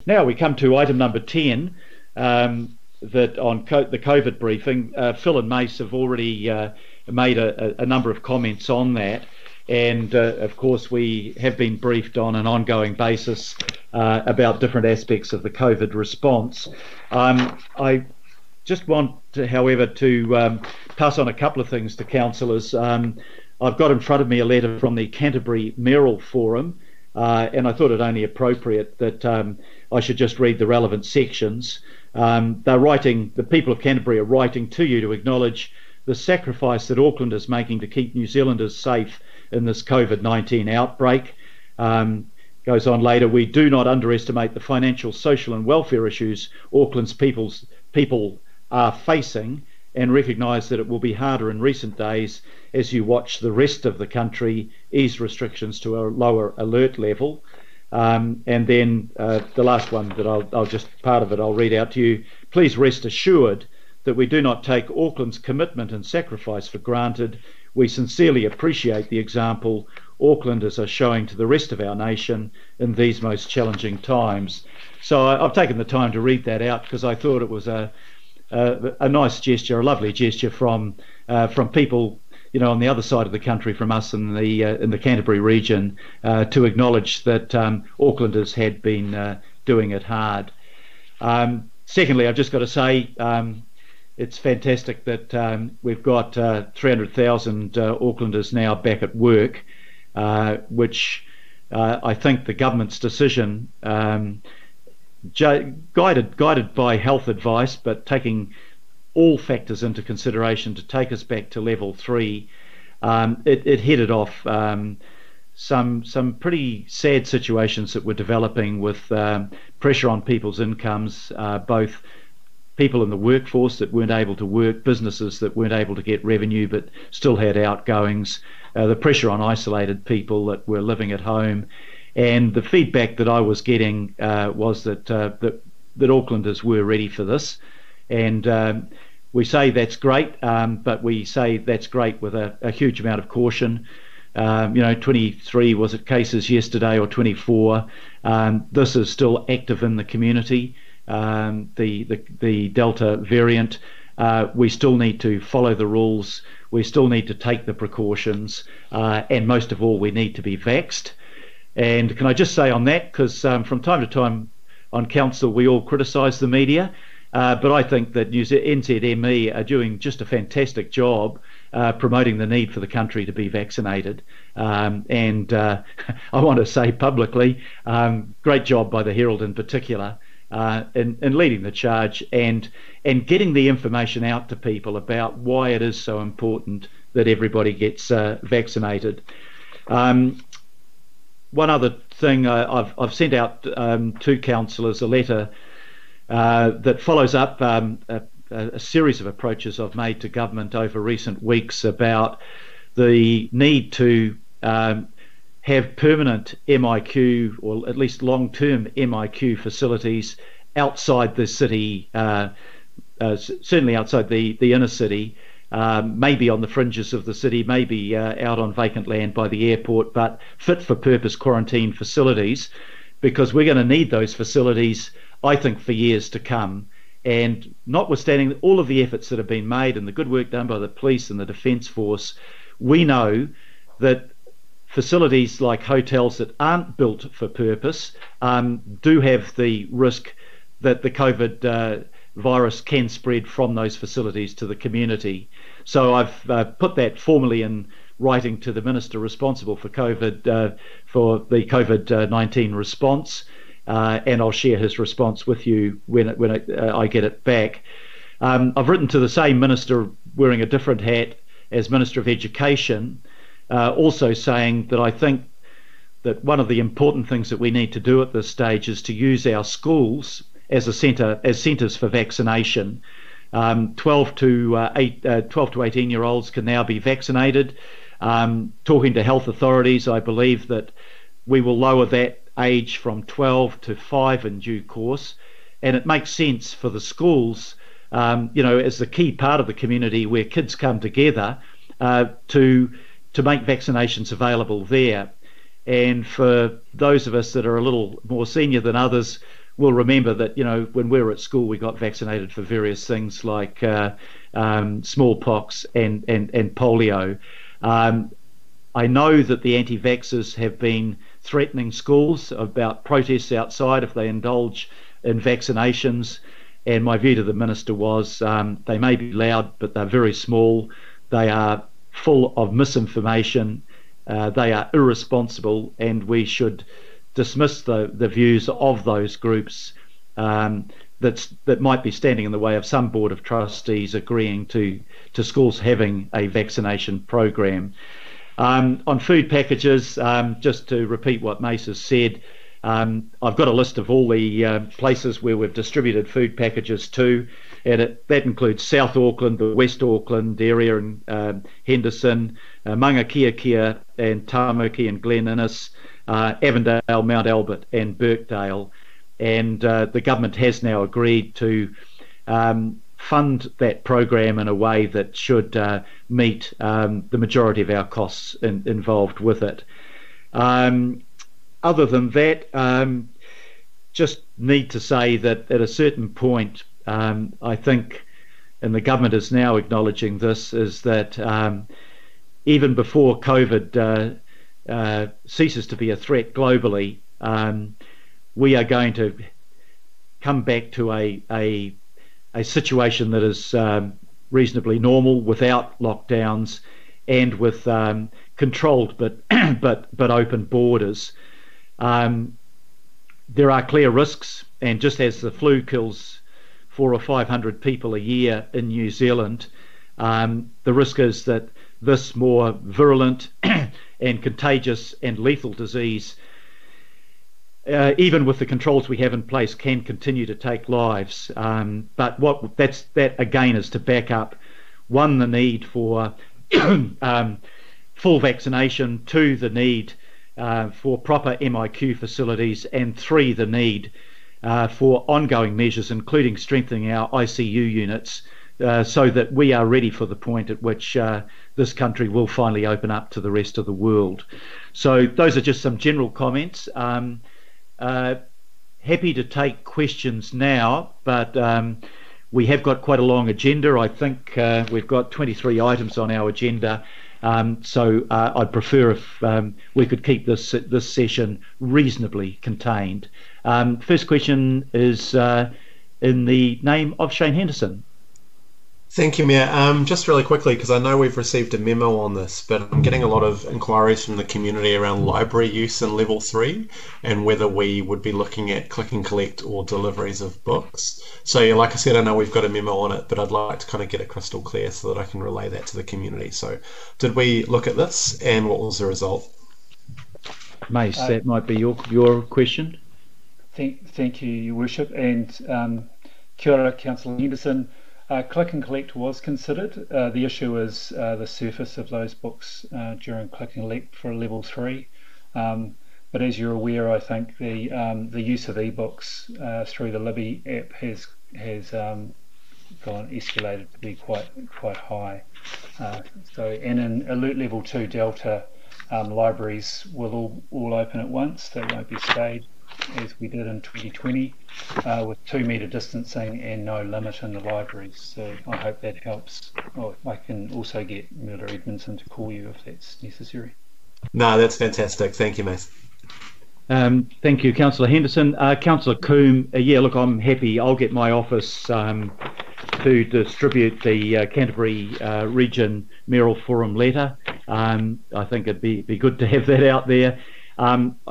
Now we come to item number 10, that on the COVID briefing. Phil and Mace have already made a number of comments on that, and of course we have been briefed on an ongoing basis about different aspects of the COVID response. I just want to, however, to pass on a couple of things to councillors. I've got in front of me a letter from the Canterbury Mayoral Forum, and I thought it only appropriate that I should just read the relevant sections. They're writing, the people of Canterbury are writing to you to acknowledge the sacrifice that Auckland is making to keep New Zealanders safe in this COVID-19 outbreak. Goes on later, we do not underestimate the financial, social and welfare issues Auckland's people are facing, and recognise that it will be harder in recent days as you watch the rest of the country ease restrictions to a lower alert level. And then the last one that I'll just, part of it I'll read out to you. Please rest assured that we do not take Auckland's commitment and sacrifice for granted. We sincerely appreciate the example Aucklanders are showing to the rest of our nation in these most challenging times. So I've taken the time to read that out because I thought it was a nice gesture, a lovely gesture from people, you know, on the other side of the country from us in the Canterbury region, to acknowledge that Aucklanders had been doing it hard. Secondly, I've just got to say it's fantastic that we've got 300,000 Aucklanders now back at work, which I think the government's decision, guided by health advice, but taking all factors into consideration to take us back to level 3, it headed off some pretty sad situations that were developing with pressure on people's incomes, both people in the workforce that weren't able to work, businesses that weren't able to get revenue but still had outgoings, the pressure on isolated people that were living at home. And the feedback that I was getting was that Aucklanders were ready for this. And we say that's great, but we say that's great with a huge amount of caution. 23 was it cases yesterday, or 24. This is still active in the community. The Delta variant. We still need to follow the rules. We still need to take the precautions, and most of all, we need to be vaxxed. And can I just say on that, because from time to time on council we all criticise the media, but I think that NZME are doing just a fantastic job promoting the need for the country to be vaccinated. And I want to say publicly, great job by the Herald in particular in leading the charge and getting the information out to people about why it is so important that everybody gets vaccinated. One other thing, I've sent out to councillors a letter that follows up a series of approaches I've made to government over recent weeks about the need to have permanent MIQ, or at least long-term MIQ facilities outside the city, certainly outside the inner city, maybe on the fringes of the city, maybe out on vacant land by the airport, but fit for purpose quarantine facilities, because we're going to need those facilities, I think, for years to come. And notwithstanding all of the efforts that have been made and the good work done by the police and the Defence Force, we know that facilities like hotels that aren't built for purpose do have the risk that the COVID virus can spread from those facilities to the community. So I've put that formally in writing to the Minister responsible for COVID, for the COVID-19 response, and I'll share his response with you when I get it back. I've written to the same Minister wearing a different hat as Minister of Education, also saying that I think that one of the important things that we need to do at this stage is to use our schools as centres for vaccination. 12 to 18-year-olds can now be vaccinated. Talking to health authorities, I believe that we will lower that age from 12 to 5 in due course, and it makes sense for the schools, as the key part of the community where kids come together, to make vaccinations available there. And for those of us that are a little more senior than others, will remember that, when we were at school, we got vaccinated for various things like smallpox and polio. I know that the anti-vaxxers have been threatening schools about protests outside if they indulge in vaccinations. And my view to the minister was they may be loud, but they're very small. They are full of misinformation. They are irresponsible, and we should dismiss the views of those groups that might be standing in the way of some board of trustees agreeing to schools having a vaccination program. On food packages, just to repeat what Mace has said, I've got a list of all the places where we've distributed food packages to, and that includes South Auckland, the West Auckland area, and Henderson, Mangakiakia and Tamaki and Glen Innes, Avondale, Mount Albert and Birkdale. And the government has now agreed to fund that program in a way that should meet the majority of our costs involved with it. Other than that, just need to say that at a certain point, I think, and the government is now acknowledging this, is that even before COVID ceases to be a threat globally, we are going to come back to a situation that is reasonably normal, without lockdowns and with controlled but open borders. There are clear risks, and just as the flu kills 400 or 500 people a year in New Zealand, the risk is that this more virulent and contagious and lethal disease, even with the controls we have in place, can continue to take lives. But that again is to back up, one, the need for full vaccination, two, the need for proper MIQ facilities, and three, the need for ongoing measures, including strengthening our ICU units, so that we are ready for the point at which this country will finally open up to the rest of the world. So those are just some general comments. Happy to take questions now, but we have got quite a long agenda. I think we've got 23 items on our agenda, so I'd prefer if we could keep this session reasonably contained. First question is in the name of Shane Henderson. Thank you, Mayor. Just really quickly, because I know we've received a memo on this, but I'm getting a lot of inquiries from the community around library use in level 3 and whether we would be looking at click and collect or deliveries of books. So yeah, like I said, I know we've got a memo on it, but I'd like to kind of get it crystal clear so that I can relay that to the community. So did we look at this, and what was the result? Mace, that might be your question. Thank you, Your Worship, and kia ora, Councillor Henderson. Click and collect was considered. The issue is the surface of those books during click and collect for level 3. But as you're aware, I think the use of ebooks through the Libby app has escalated to be quite high. And in alert level 2 Delta, libraries will all open at once. They won't be staged as we did in 2020, with 2 metre distancing and no limit in the libraries. So I hope that helps. I can also get Miller Edmondson to call you if that's necessary. No, that's fantastic. Thank you, Mace. Thank you, Councillor Henderson. Councillor Coombe, yeah, look, I'm happy. I'll get my office to distribute the Canterbury Region Mayoral Forum letter. I think it'd be good to have that out there.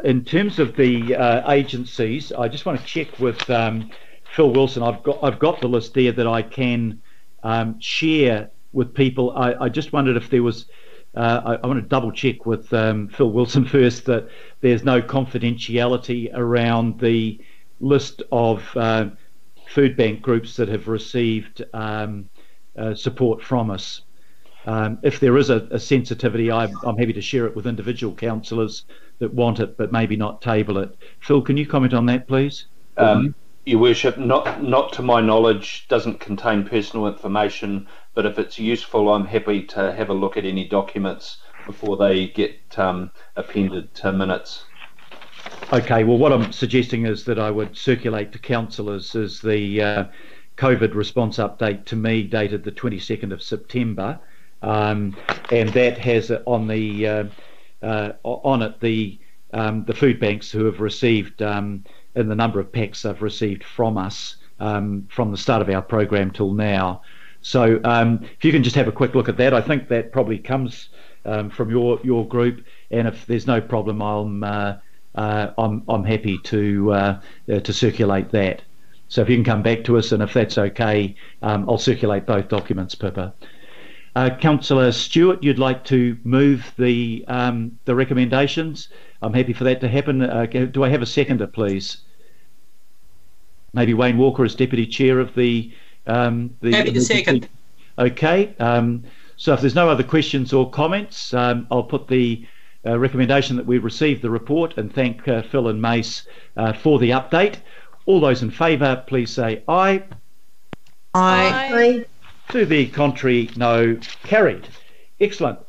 In terms of the agencies, I just want to check with Phil Wilson. I've got the list there that I can share with people. I just wondered if there was. I want to double check with Phil Wilson first that there's no confidentiality around the list of food bank groups that have received support from us. If there is a sensitivity, I'm happy to share it with individual councillors that want it, but maybe not table it. Phil, can you comment on that, please? Your Worship, not to my knowledge, doesn't contain personal information, but if it's useful, I'm happy to have a look at any documents before they get appended to minutes. Okay, well, what I'm suggesting is that I would circulate to councillors is the COVID response update to me dated the 22nd of September, and that has on it the food banks who have received and the number of packs they've received from us from the start of our program till now. So if you can just have a quick look at that, I think that probably comes from your group, and if there's no problem, I'm happy to circulate that. So if you can come back to us, and if that's okay, I'll circulate both documents, Pippa. Councillor Stewart, you'd like to move the recommendations? I'm happy for that to happen. Do I have a seconder, please? Maybe Wayne Walker as Deputy Chair of the Happy to second. Okay. So if there's no other questions or comments, I'll put the recommendation that we received the report and thank Phil and Mace for the update. All those in favour, please say aye. Aye. To the contrary, no. Carried. Excellent.